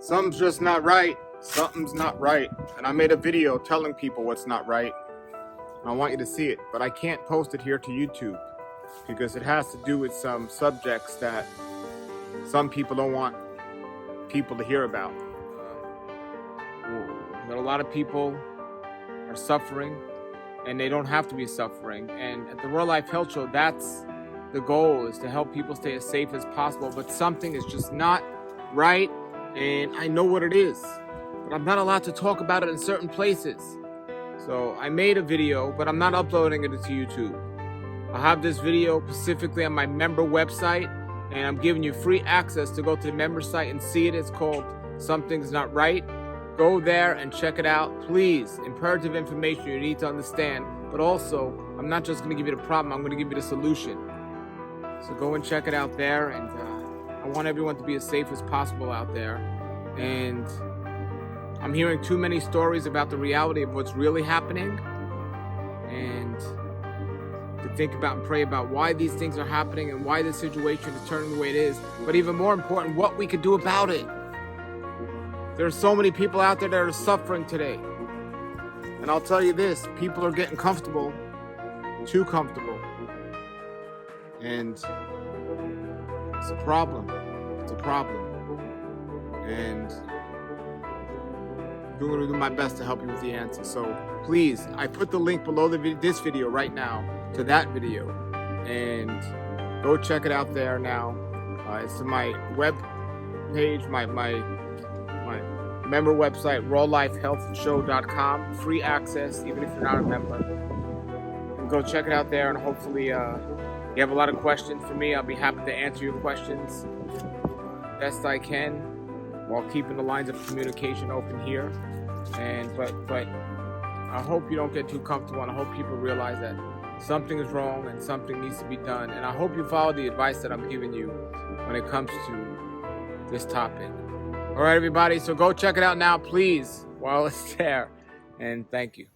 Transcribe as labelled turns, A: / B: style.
A: Something's just not right. Something's not right. And I made a video telling people what's not right. And I want you to see it, but I can't post it here to YouTube because it has to do with some subjects that some people don't want people to hear about. But a lot of people are suffering and they don't have to be suffering. And at the Real Life Health Show, that's the goal, is to help people stay as safe as possible. But something is just not right, and I know what it is, but I'm not allowed to talk about it in certain places. So I made a video, but I'm not uploading it to YouTube. I'll have this video specifically on my member website, and I'm giving you free access to go to the member site and see it. It's called Something's Not Right. Go there and check it out. Please, imperative information you need to understand, but also, I'm not just going to give you the problem, I'm going to give you the solution. So go and check it out there, and I want everyone to be as safe as possible out there. And I'm hearing too many stories about the reality of what's really happening, and to think about and pray about why these things are happening and why this situation is turning the way it is, but even more important, what we could do about it. There are so many people out there that are suffering today. And I'll tell you this, people are getting comfortable, too comfortable. And it's a problem. It's a problem. And I'm going to do my best to help you with the answer. So please, I put the link below this video right now to that video. And go check it out there now. It's my web page, my member website, rawlifehealthshow.com. Free access, even if you're not a member. And go check it out there, and hopefully you have a lot of questions for me. I'll be happy to answer your questions best I can while keeping the lines of communication open here. And but I hope you don't get too comfortable, and I hope people realize that something is wrong and something needs to be done. And I hope you follow the advice that I'm giving you when it comes to this topic. All right, everybody, so go check it out now, please, while it's there. And thank you.